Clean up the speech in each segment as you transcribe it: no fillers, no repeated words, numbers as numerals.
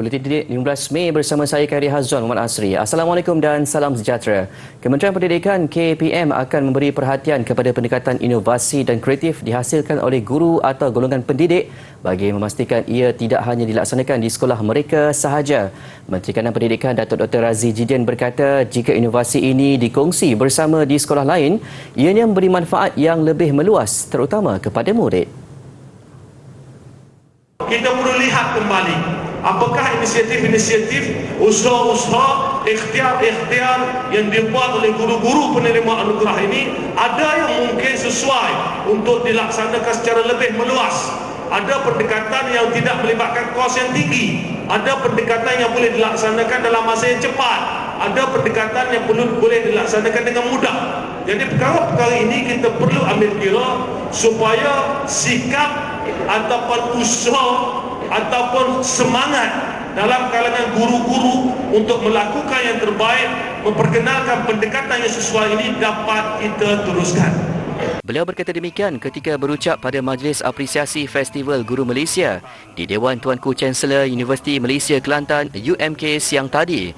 Buletin Didik 15 Mei bersama saya Khairi Hazwan Muhammad Asri. Assalamualaikum dan salam sejahtera. Kementerian Pendidikan KPM akan memberi perhatian kepada pendekatan inovasi dan kreatif dihasilkan oleh guru atau golongan pendidik bagi memastikan ia tidak hanya dilaksanakan di sekolah mereka sahaja. Menteri Kanan Pendidikan Datuk Dr. Razzie Jidin berkata jika inovasi ini dikongsi bersama di sekolah lain, ianya memberi manfaat yang lebih meluas terutama kepada murid. Kita perlu lihat kembali apakah inisiatif-inisiatif, usaha-usaha, ikhtiar-ikhtiar yang dibuat oleh guru-guru penerima anugerah ini ada yang mungkin sesuai untuk dilaksanakan secara lebih meluas. Ada pendekatan yang tidak melibatkan kos yang tinggi, ada pendekatan yang boleh dilaksanakan dalam masa yang cepat, ada pendekatan yang boleh dilaksanakan dengan mudah. Jadi perkara-perkara ini kita perlu ambil kira supaya sikap ataupun usaha ataupun semangat dalam kalangan guru-guru untuk melakukan yang terbaik, memperkenalkan pendekatan yang sesuai ini dapat kita teruskan. Beliau berkata demikian ketika berucap pada Majlis Apresiasi Festival Guru Malaysia di Dewan Tuanku Chancellor Universiti Malaysia Kelantan UMK siang tadi.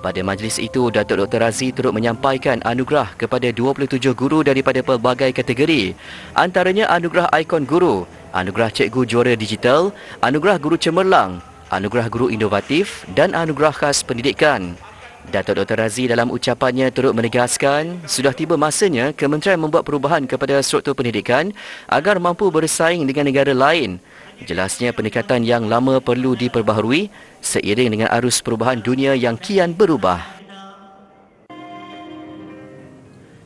Pada majlis itu, Datuk Dr. Razzie turut menyampaikan anugerah kepada 27 guru daripada pelbagai kategori. Antaranya anugerah ikon guru, anugerah cikgu juara digital, anugerah guru cemerlang, anugerah guru inovatif dan anugerah khas pendidikan. Datuk Dr. Razzie dalam ucapannya turut menegaskan sudah tiba masanya kementerian membuat perubahan kepada struktur pendidikan agar mampu bersaing dengan negara lain. Jelasnya pendekatan yang lama perlu diperbaharui seiring dengan arus perubahan dunia yang kian berubah.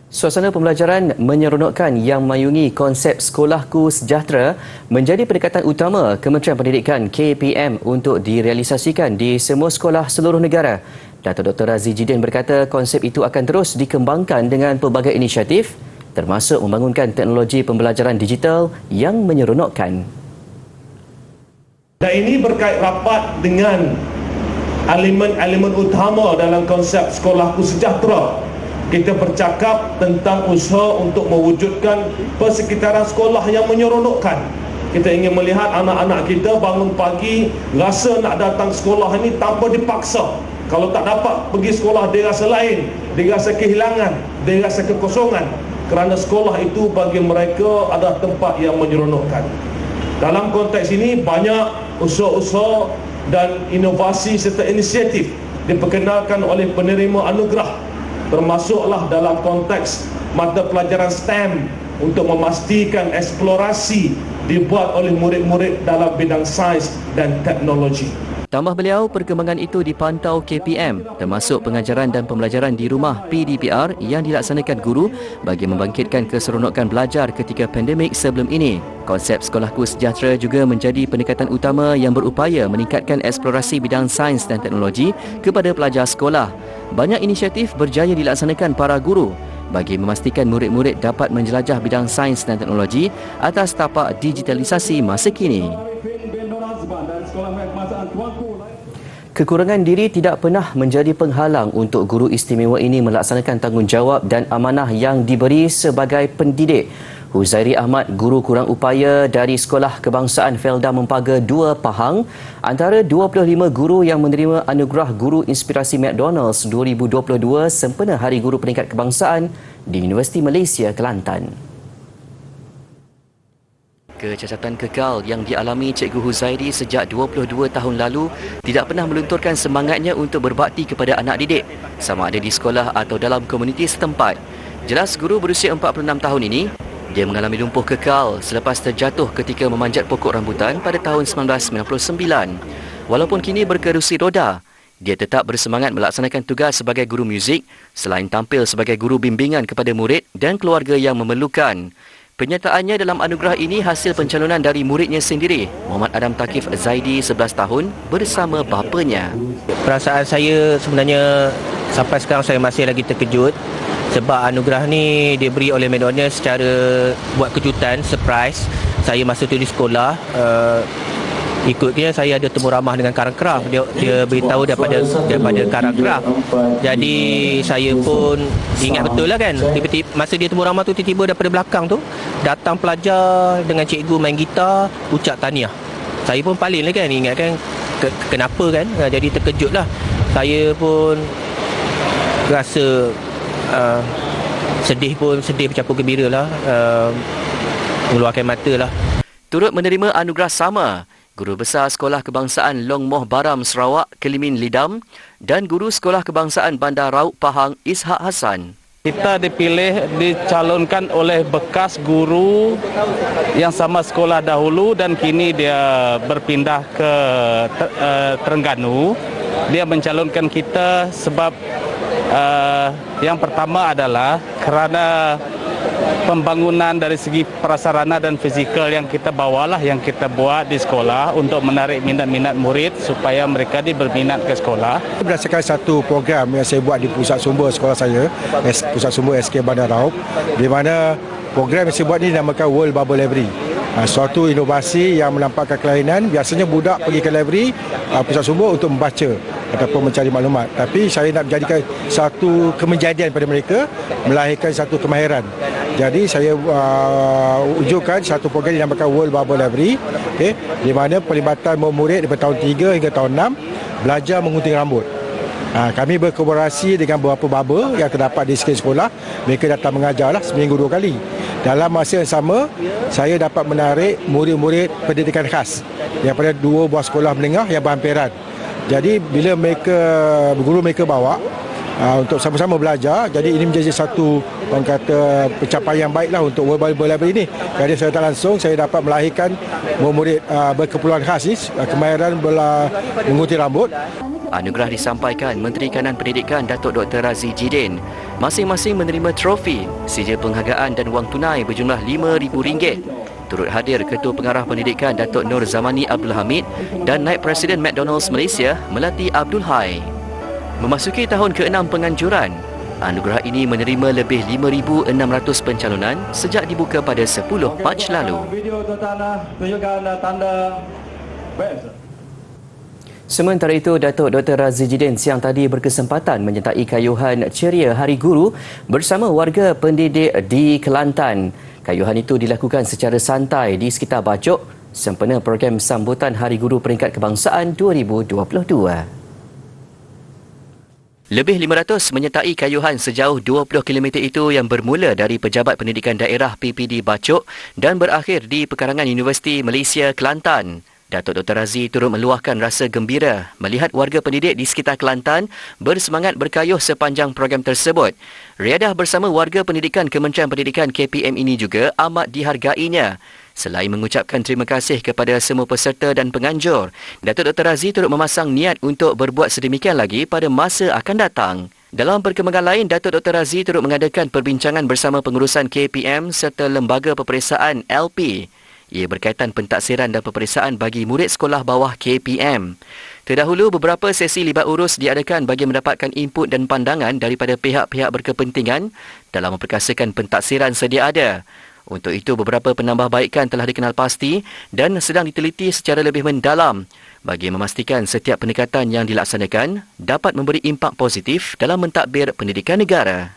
Suasana pembelajaran menyeronokkan yang memayungi konsep Sekolahku Sejahtera menjadi pendekatan utama Kementerian Pendidikan KPM untuk direalisasikan di semua sekolah seluruh negara. Datuk Dr. Razzie Jidin berkata konsep itu akan terus dikembangkan dengan pelbagai inisiatif termasuk membangunkan teknologi pembelajaran digital yang menyeronokkan. Dan ini berkait rapat dengan elemen-elemen utama dalam konsep Sekolahku Sejahtera. Kita bercakap tentang usaha untuk mewujudkan persekitaran sekolah yang menyeronokkan. Kita ingin melihat anak-anak kita bangun pagi rasa nak datang sekolah ini tanpa dipaksa. Kalau tak dapat pergi sekolah, dia rasa lain, dia rasa kehilangan, dia rasa kekosongan. Kerana sekolah itu bagi mereka adalah tempat yang menyeronokkan. Dalam konteks ini banyak usaha-usaha dan inovasi serta inisiatif diperkenalkan oleh penerima anugerah, termasuklah dalam konteks mata pelajaran STEM untuk memastikan eksplorasi dibuat oleh murid-murid dalam bidang sains dan teknologi. Tambah beliau, perkembangan itu dipantau KPM termasuk pengajaran dan pembelajaran di rumah PDPR yang dilaksanakan guru bagi membangkitkan keseronokan belajar ketika pandemik sebelum ini. Konsep Sekolahku Sejahtera juga menjadi pendekatan utama yang berupaya meningkatkan eksplorasi bidang sains dan teknologi kepada pelajar sekolah. Banyak inisiatif berjaya dilaksanakan para guru bagi memastikan murid-murid dapat menjelajah bidang sains dan teknologi atas tapak digitalisasi masa kini. Kekurangan diri tidak pernah menjadi penghalang untuk guru istimewa ini melaksanakan tanggungjawab dan amanah yang diberi sebagai pendidik. Huzairi Ahmad, guru kurang upaya dari Sekolah Kebangsaan Felda Mempaga 2 Pahang, antara 25 guru yang menerima anugerah Guru Inspirasi McDonald's 2022 sempena Hari Guru Peringkat Kebangsaan di Universiti Malaysia Kelantan. Kecacatan kekal yang dialami Cikgu Huzairi sejak 22 tahun lalu tidak pernah melunturkan semangatnya untuk berbakti kepada anak didik, sama ada di sekolah atau dalam komuniti setempat. Jelas guru berusia 46 tahun ini, dia mengalami lumpuh kekal selepas terjatuh ketika memanjat pokok rambutan pada tahun 1999. Walaupun kini berkerusi roda, dia tetap bersemangat melaksanakan tugas sebagai guru muzik selain tampil sebagai guru bimbingan kepada murid dan keluarga yang memerlukan. Penyertaannya dalam anugerah ini hasil pencalonan dari muridnya sendiri, Muhammad Adam Takif Zaidi, 11 tahun, bersama bapanya. Perasaan saya sebenarnya sampai sekarang saya masih lagi terkejut sebab anugerah ni diberi oleh McDonald's secara buat kejutan, surprise. Saya masa tu di sekolah, ikutnya saya ada temu ramah dengan Karakraf. Dia beritahu daripada Karakraf. Jadi saya pun ingat betul lah kan. Tiba-tiba masa dia temu ramah tu, tiba-tiba daripada belakang tu datang pelajar dengan cikgu main gitar, ucap tahniah. Saya pun paling lah kan, ingat kan. kenapa kan, jadi terkejut lah. Saya pun rasa sedih bercampur gembira lah, mengeluarkan mata lah. Turut menerima anugerah sama Guru Besar Sekolah Kebangsaan Long Moh Baram Sarawak Kelimin Lidam dan Guru Sekolah Kebangsaan Bandar Raub Pahang Ishak Hassan. Kita dicalonkan oleh bekas guru yang sama sekolah dahulu dan kini dia berpindah ke Terengganu. Dia mencalonkan kita sebab yang pertama adalah kerana pembangunan dari segi prasarana dan fizikal yang kita bawalah, yang kita buat di sekolah untuk menarik minat-minat murid supaya mereka berminat ke sekolah. Berdasarkan satu program yang saya buat di pusat sumber sekolah saya, pusat sumber SK Bandar Raub, di mana program yang saya buat ini dinamakan World Bubble Library. Suatu inovasi yang menampakkan kelainan. Biasanya budak pergi ke library pusat sumber untuk membaca ataupun mencari maklumat. Tapi saya nak menjadikan satu kemejadian pada mereka, melahirkan satu kemahiran. Jadi saya wujudkan satu program yang dinamakan World Bubble Library, di mana pelibatan murid daripada tahun 3 hingga tahun 6 belajar menggunting rambut. Kami berkolaborasi dengan beberapa bubble yang terdapat di sekitar sekolah. Mereka datang mengajarlah seminggu 2 kali. Dalam masa yang sama, saya dapat menarik murid-murid pendidikan khas daripada 2 buah sekolah menengah yang berhampiran. Jadi bila guru mereka bawa untuk sama-sama belajar, jadi ini menjadi satu orang kata pencapaian baiklah untuk World Bubble Library ini. Jadi saya tak langsung saya dapat melahirkan murid berkeperluan khas ni, kemahiran menggunting rambut. Anugerah disampaikan Menteri Kanan Pendidikan Datuk Dr. Razi Jidin. Masing-masing menerima trofi, sijil penghargaan dan wang tunai berjumlah RM5,000. Turut hadir Ketua Pengarah Pendidikan Datuk Nur Zamani Abdul Hamid dan Naib Presiden McDonald's Malaysia Melati Abdul Hai. Memasuki tahun ke-6 penganjuran, anugerah ini menerima lebih 5,600 pencalonan sejak dibuka pada 10 Mac lalu. Sementara itu, Datuk Dr. Razi Jidin siang tadi berkesempatan menyertai kayuhan ceria Hari Guru bersama warga pendidik di Kelantan. Kayuhan itu dilakukan secara santai di sekitar Bacok sempena program sambutan Hari Guru Peringkat Kebangsaan 2022. Lebih 500 menyertai kayuhan sejauh 20 km itu yang bermula dari Pejabat Pendidikan Daerah PPD Bacok dan berakhir di Pekarangan Universiti Malaysia Kelantan. Datuk Dr. Razi turut meluahkan rasa gembira melihat warga pendidik di sekitar Kelantan bersemangat berkayuh sepanjang program tersebut. Riadah bersama warga pendidikan Kementerian Pendidikan KPM ini juga amat dihargainya. Selain mengucapkan terima kasih kepada semua peserta dan penganjur, Datuk Dr. Razi turut memasang niat untuk berbuat sedemikian lagi pada masa akan datang. Dalam perkembangan lain, Datuk Dr. Razi turut mengadakan perbincangan bersama pengurusan KPM serta Lembaga Peperiksaan LP. Ia berkaitan pentaksiran dan peperiksaan bagi murid sekolah bawah KPM. Terdahulu, beberapa sesi libat urus diadakan bagi mendapatkan input dan pandangan daripada pihak-pihak berkepentingan dalam memperkasakan pentaksiran sedia ada. Untuk itu, beberapa penambahbaikan telah dikenal pasti dan sedang diteliti secara lebih mendalam bagi memastikan setiap pendekatan yang dilaksanakan dapat memberi impak positif dalam mentadbir pendidikan negara.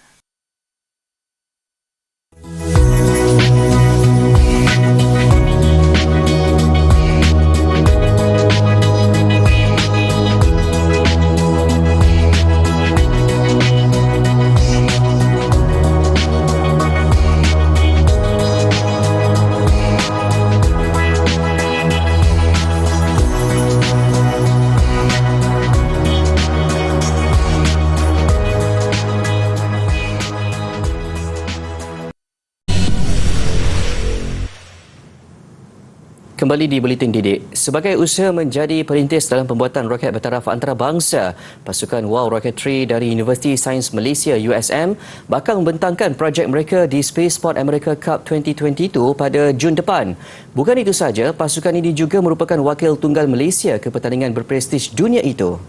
Kembali di Buletin Didik. Sebagai usaha menjadi perintis dalam pembuatan roket bertaraf antarabangsa, pasukan WOW Rocketry dari Universiti Sains Malaysia USM bakal membentangkan projek mereka di Spaceport America Cup 2022 pada Jun depan. Bukan itu saja, pasukan ini juga merupakan wakil tunggal Malaysia ke pertandingan berprestij dunia itu.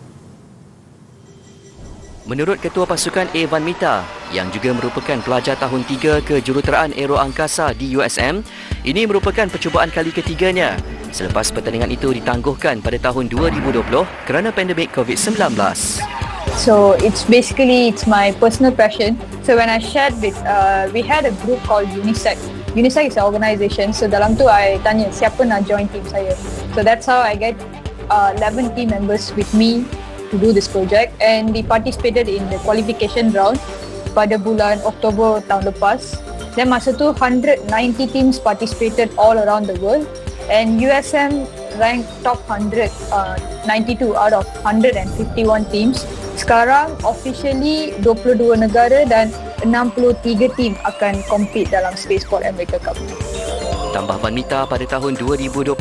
Menurut Ketua Pasukan Evan Mita, yang juga merupakan pelajar tahun 3 ke Juruteraan Aero Angkasa di USM, ini merupakan percubaan kali ketiganya selepas pertandingan itu ditangguhkan pada tahun 2020 kerana pandemik COVID-19. So it's my personal passion. So when I shared this, we had a group called UNISEC. UNISEC is an organisation. So dalam tu I tanya siapa nak join team saya. So that's how I get 11 team members with me to do this project, and we participated in the qualification round pada bulan Oktober tahun lepas. Dan masa tu 190 teams participated all around the world, and USM ranked top 100, 92 out of 151 teams. Sekarang officially 22 negara dan 63 tim akan compete dalam Spaceport America Cup. Tambah wanita pada tahun 2021.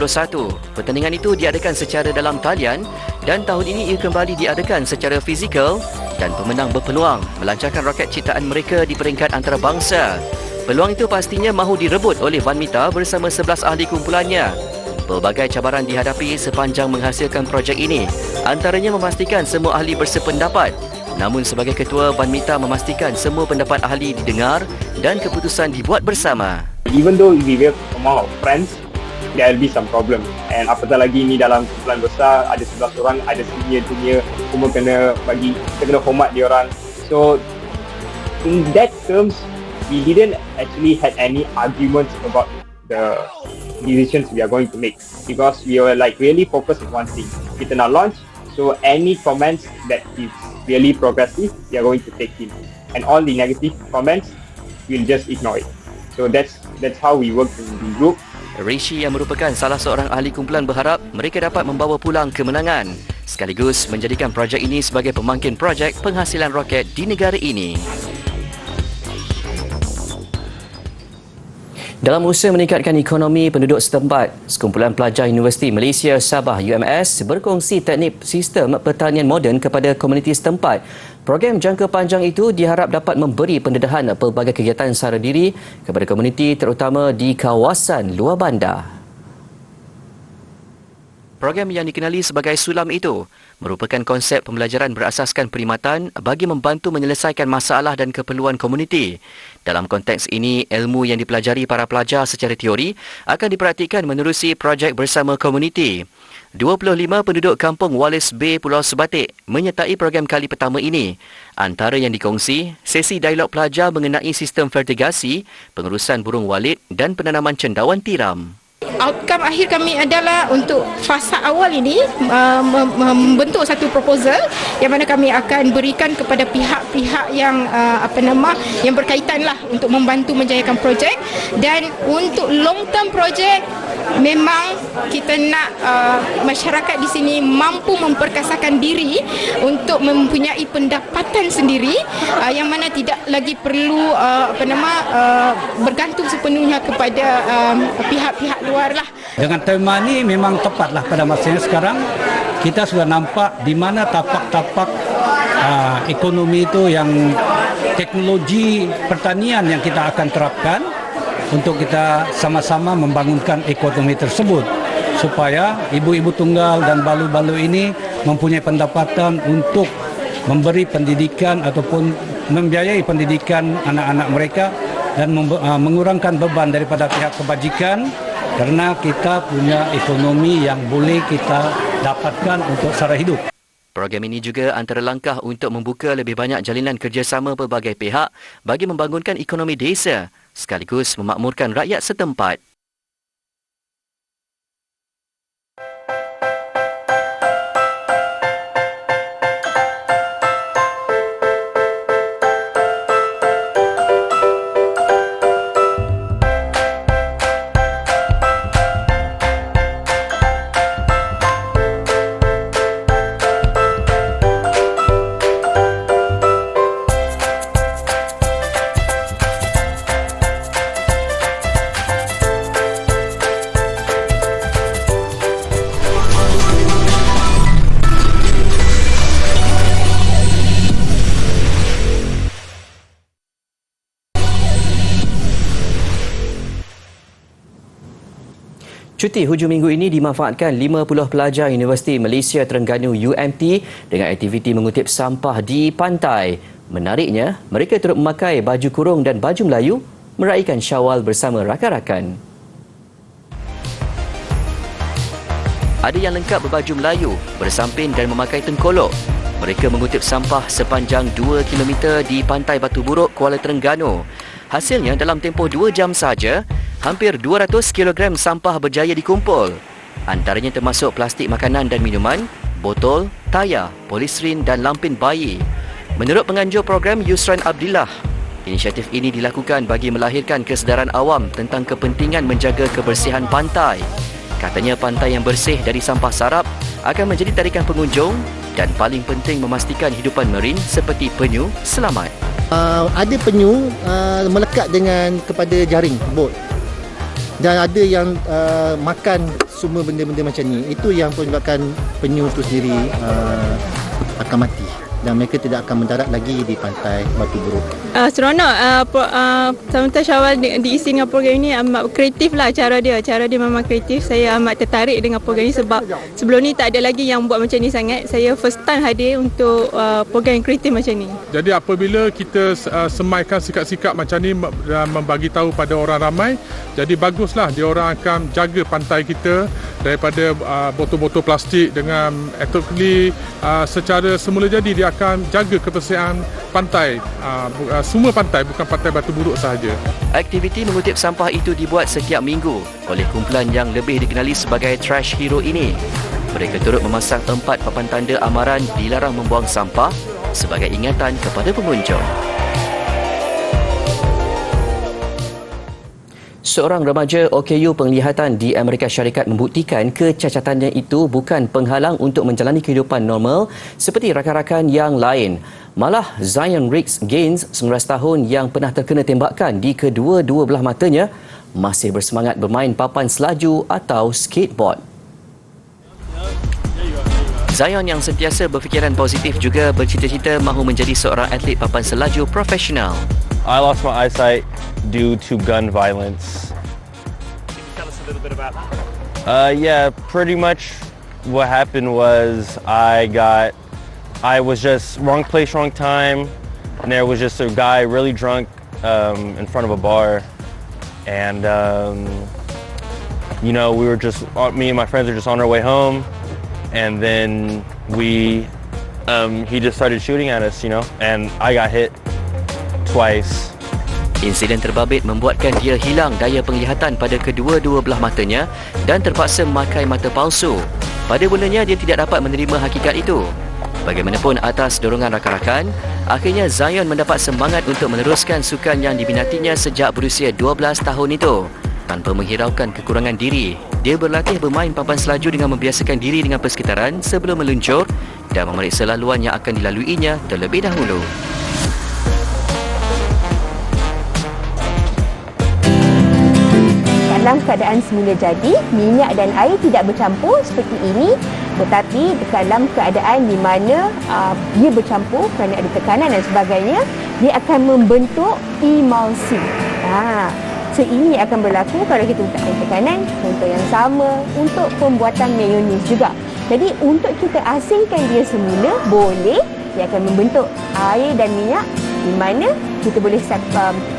Pertandingan itu diadakan secara dalam talian dan tahun ini ia kembali diadakan secara fizikal dan pemenang berpeluang melancarkan roket ciptaan mereka di peringkat antarabangsa. Peluang itu pastinya mahu direbut oleh wanita bersama 11 ahli kumpulannya. Pelbagai cabaran dihadapi sepanjang menghasilkan projek ini, antaranya memastikan semua ahli bersependapat. Namun sebagai ketua, wanita memastikan semua pendapat ahli didengar dan keputusan dibuat bersama. Even though we have amount of friends, there will be some problem. And apatah lagi ni dalam kumpulan besar, ada 11 orang, ada senior-junior, semua kita kena hormat dia orang. So in that terms, we didn't actually had any arguments about the decisions we are going to make, because we were like really focused on one thing. Kita nak launch, so any comments that is really progressive, we are going to take in, and all the negative comments we'll just ignore it. So that's how we work in the group. Rishi yang merupakan salah seorang ahli kumpulan berharap mereka dapat membawa pulang kemenangan sekaligus menjadikan projek ini sebagai pemangkin projek penghasilan roket di negara ini. Dalam usaha meningkatkan ekonomi penduduk setempat, sekumpulan pelajar Universiti Malaysia Sabah UMS berkongsi teknik sistem pertanian moden kepada komuniti setempat. Program jangka panjang itu diharap dapat memberi pendedahan pelbagai kegiatan sara diri kepada komuniti terutama di kawasan luar bandar. Program yang dikenali sebagai Sulam itu merupakan konsep pembelajaran berasaskan perkhidmatan bagi membantu menyelesaikan masalah dan keperluan komuniti. Dalam konteks ini, ilmu yang dipelajari para pelajar secara teori akan dipraktikkan menerusi projek bersama komuniti. 25 penduduk kampung Wallace Bay, Pulau Sebatik menyertai program kali pertama ini. Antara yang dikongsi, sesi dialog pelajar mengenai sistem fertigasi, pengurusan burung walit dan penanaman cendawan tiram. Outcome akhir kami adalah untuk fasa awal ini membentuk satu proposal yang mana kami akan berikan kepada pihak-pihak yang yang berkaitan lah untuk membantu menjayakan projek, dan untuk long term projek memang kita nak masyarakat di sini mampu memperkasakan diri untuk mempunyai pendapatan sendiri yang mana tidak lagi perlu bergantung sepenuhnya kepada pihak-pihak luar lah. Dengan tema ni memang tepatlah pada masanya sekarang. Kita sudah nampak di mana tapak-tapak ekonomi itu yang teknologi pertanian yang kita akan terapkan untuk kita sama-sama membangunkan ekonomi tersebut supaya ibu-ibu tunggal dan balu-balu ini mempunyai pendapatan untuk memberi pendidikan ataupun membiayai pendidikan anak-anak mereka dan mengurangkan beban daripada pihak kebajikan, kerana kita punya ekonomi yang boleh kita dapatkan untuk sara hidup. Program ini juga antara langkah untuk membuka lebih banyak jalinan kerjasama pelbagai pihak bagi membangunkan ekonomi desa sekaligus memakmurkan rakyat setempat. Cuti hujung minggu ini dimanfaatkan 50 pelajar Universiti Malaysia Terengganu UMT dengan aktiviti mengutip sampah di pantai. Menariknya, mereka turut memakai baju kurung dan baju Melayu meraihkan Syawal bersama rakan-rakan. Ada yang lengkap berbaju Melayu, bersampin dan memakai tengkolok. Mereka mengutip sampah sepanjang 2 km di Pantai Batu Buruk, Kuala Terengganu. Hasilnya dalam tempoh 2 jam sahaja, hampir 200 kg sampah berjaya dikumpul. Antaranya termasuk plastik makanan dan minuman, botol, tayar, polistiren dan lampin bayi. Menurut penganjur program Yusran Abdillah, inisiatif ini dilakukan bagi melahirkan kesedaran awam tentang kepentingan menjaga kebersihan pantai. Katanya pantai yang bersih dari sampah sarap akan menjadi tarikan pengunjung dan paling penting memastikan hidupan marin seperti penyu selamat. Ada penyu melekat dengan kepada jaring bot dan ada yang makan semua benda-benda macam ni. Itu yang menyebabkan penyu itu sendiri akan mati dan mereka tidak akan mendarat lagi di pantai Batu Buruk. Seronok. Samantha Syawal diisi dengan program ini amat kreatif lah cara dia memang kreatif. Saya amat tertarik dengan program ini sebab sebelum ni tak ada lagi yang buat macam ni sangat. Saya first time hadir untuk program yang kreatif macam ni. Jadi apabila kita semaikan sikap-sikap macam ni dan membagi tahu pada orang ramai, jadi baguslah dia orang akan jaga pantai kita daripada botol-botol plastik dengan ethically secara semula jadi dia akan jaga kebersihan pantai, semua pantai, bukan pantai Batu Buruk sahaja. Aktiviti mengutip sampah itu dibuat setiap minggu oleh kumpulan yang lebih dikenali sebagai Trash Hero ini. Mereka turut memasang 4 papan tanda amaran dilarang membuang sampah sebagai ingatan kepada pengunjung. Seorang remaja OKU penglihatan di Amerika Syarikat membuktikan kecacatannya itu bukan penghalang untuk menjalani kehidupan normal seperti rakan-rakan yang lain. Malah Zion Riggs Gaines, 19 tahun yang pernah terkena tembakan di kedua-dua belah matanya, masih bersemangat bermain papan selaju atau skateboard. Zion yang sentiasa berfikiran positif juga bercita-cita mahu menjadi seorang atlet papan selaju profesional. I lost my eyesight due to gun violence. Can you tell us a little bit about that? Yeah, pretty much what happened was I was just wrong place, wrong time, and there was just a guy really drunk in front of a bar, and you know, me and my friends were just on our way home, and then he just started shooting at us, you know, and I got hit twice. Insiden terbabit membuatkan dia hilang daya penglihatan pada kedua-dua belah matanya dan terpaksa memakai mata palsu. Pada mulanya dia tidak dapat menerima hakikat itu. Bagaimanapun atas dorongan rakan-rakan, akhirnya Zion mendapat semangat untuk meneruskan sukan yang diminatinya sejak berusia 12 tahun itu. Tanpa menghiraukan kekurangan diri, dia berlatih bermain papan selaju dengan membiasakan diri dengan persekitaran sebelum meluncur dan memeriksa laluan yang akan dilaluinya terlebih dahulu. Dalam keadaan semula jadi, minyak dan air tidak bercampur seperti ini, tetapi dalam keadaan di mana dia bercampur kerana ada tekanan dan sebagainya, dia akan membentuk emulsi. So ini akan berlaku kalau kita letakkan tekanan, contoh yang sama untuk pembuatan mayonis juga. Jadi untuk kita asingkan dia semula, boleh, dia akan membentuk air dan minyak di mana kita boleh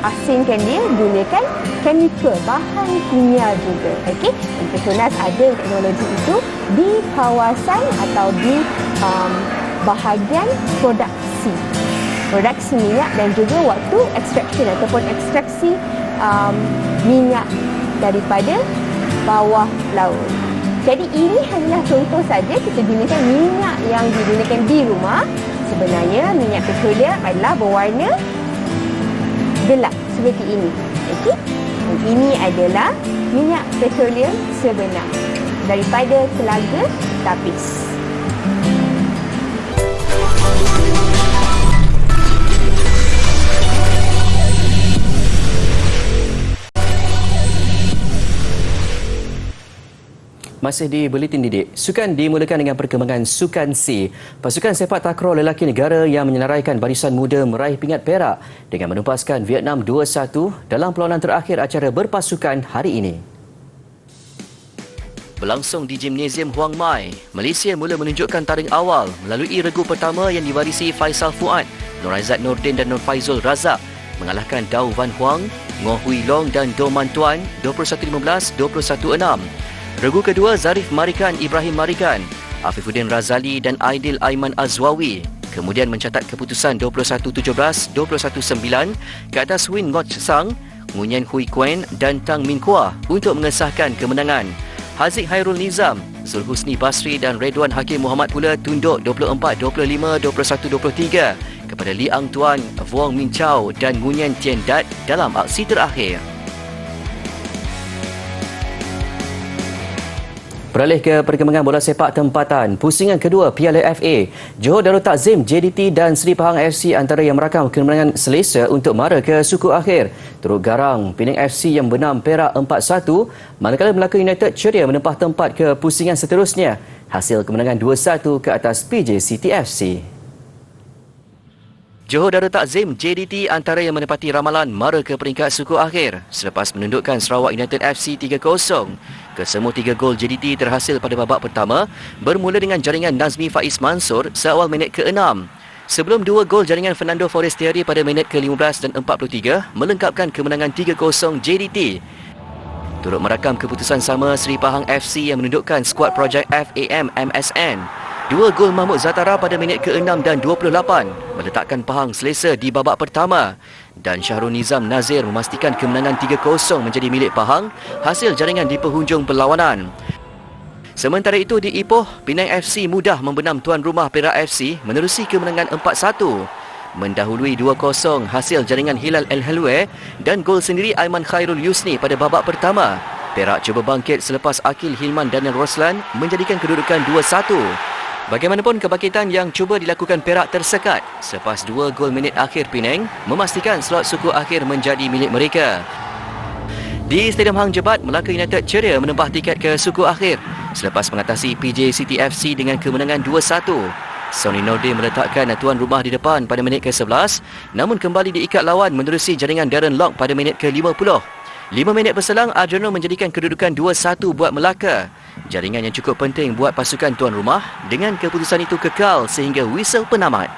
asingkan dia gunakan chemical, bahan kimia juga. Okey, Petronas ada teknologi itu di kawasan atau di bahagian produksi minyak dan juga waktu extraction ataupun ekstraksi minyak daripada bawah laut. Jadi ini hanyalah contoh saja kita gunakan minyak yang digunakan di rumah. Sebenarnya minyak petroleum adalah berwarna gelap seperti ini. Okey. Dan ini adalah minyak petroleum sebenar daripada Telaga Tapis. Masih di Buletin Didik, sukan dimulakan dengan perkembangan Sukan C. Pasukan sepak takraw lelaki negara yang menyenaraikan barisan muda meraih pingat perak dengan menumpaskan Vietnam 2-1 dalam perlawanan terakhir acara berpasukan hari ini. Berlangsung di Gimnasium Huang Mai, Malaysia mula menunjukkan taring awal melalui regu pertama yang diwarisi Faisal Fuad, Nur Aizat Nordin dan Nur Faizul Razak mengalahkan Dau Van Huang, Ngoh Hui Long dan Do Man Tuan 21-15, 21-6. Regu kedua Zarif Marikan Ibrahim Marikan, Afifuddin Razali dan Aidil Aiman Azwawi kemudian mencatat keputusan 21-17, 21-9 ke atas Win Ngoc Sang, Ngunyen Hui Kuen dan Tang Min Kua untuk mengesahkan kemenangan. Haziq Hairul Nizam, Zulhusni Basri dan Redwan Hakim Muhammad pula tunduk 24-25, 21-23 kepada Li Ang Tuan, Vuong Min Chau dan Ngunyen Tien Dat dalam aksi terakhir. Beralih ke perkembangan bola sepak tempatan, pusingan kedua Piala FA, Johor Darul Takzim JDT dan Seri Pahang FC antara yang merakam kemenangan selesa untuk mara ke suku akhir. Turut garang Penang FC yang benam Perak 4-1, manakala Melaka United ceria menempah tempat ke pusingan seterusnya. Hasil kemenangan 2-1 ke atas PJ City FC. Johor Darul Takzim JDT antara yang menepati ramalan mara ke peringkat suku akhir selepas menundukkan Sarawak United FC 3-0. Kesemua 3 gol JDT terhasil pada babak pertama bermula dengan jaringan Nazmi Faiz Mansur seawal minit ke-6. Sebelum 2 gol jaringan Fernando Forestieri pada minit ke-15 dan 43 melengkapkan kemenangan 3-0 JDT. Turut merakam keputusan sama Seri Pahang FC yang menundukkan skuad projek FAM MSN. 2 gol Mahmud Zatara pada minit ke-6 dan 28 meletakkan Pahang selesa di babak pertama dan Syahrul Nizam Nazir memastikan kemenangan 3-0 menjadi milik Pahang hasil jaringan di penghujung perlawanan. Sementara itu di Ipoh, Penang FC mudah membenam tuan rumah Perak FC menerusi kemenangan 4-1. Mendahului 2-0 hasil jaringan Hilal El Helwe dan gol sendiri Aiman Khairul Yusni pada babak pertama. Perak cuba bangkit selepas Akil Hilman Daniel Roslan menjadikan kedudukan 2-1. Bagaimanapun kebangkitan yang cuba dilakukan Perak tersekat selepas 2 gol minit akhir Penang memastikan slot suku akhir menjadi milik mereka. Di Stadium Hang Jebat, Melaka United ceria menempah tiket ke suku akhir selepas mengatasi PJ City FC dengan kemenangan 2-1. Sonny Nordin meletakkan tuan rumah di depan pada minit ke-11 namun kembali diikat lawan menerusi jaringan Darren Lock pada minit ke-50. 5 minit berselang, Adriano menjadikan kedudukan 2-1 buat Melaka. Jaringan yang cukup penting buat pasukan tuan rumah dengan keputusan itu kekal sehingga whistle penamat.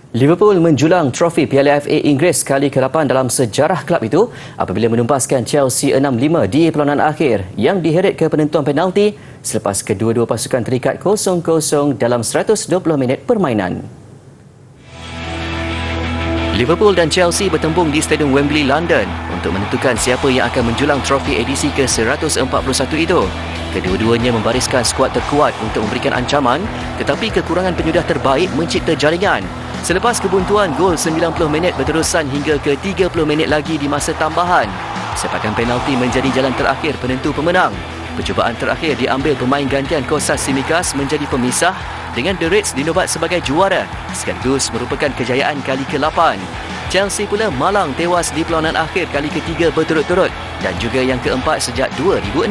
Liverpool menjulang trofi Piala FA Inggeris kali ke-8 dalam sejarah kelab itu apabila menumpaskan Chelsea 6-5 di perlawanan akhir yang diheret ke penentuan penalti selepas kedua-dua pasukan terikat 0-0 dalam 120 minit permainan. Liverpool dan Chelsea bertembung di Stadium Wembley, London untuk menentukan siapa yang akan menjulang trofi edisi ke-141 itu. Kedua-duanya membariskan skuad terkuat untuk memberikan ancaman tetapi kekurangan penyudah terbaik mencipta jaringan. Selepas kebuntuan gol 90 minit berterusan hingga ke 30 minit lagi di masa tambahan, sepakan penalti menjadi jalan terakhir penentu pemenang. Percubaan terakhir diambil pemain gantian Kostas Tsimikas menjadi pemisah dengan The Reds dinobat sebagai juara sekaligus merupakan kejayaan kali ke-8. Chelsea pula malang tewas di perlawanan akhir kali ke-3 berturut-turut dan juga yang keempat sejak 2016.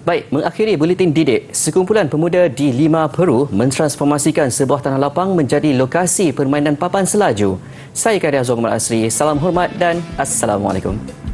Baik, mengakhiri buletin didik, sekumpulan pemuda di Lima Peru mentransformasikan sebuah tanah lapang menjadi lokasi permainan papan selaju. Saya Karya Azwar Muhammad Asri, salam hormat dan Assalamualaikum.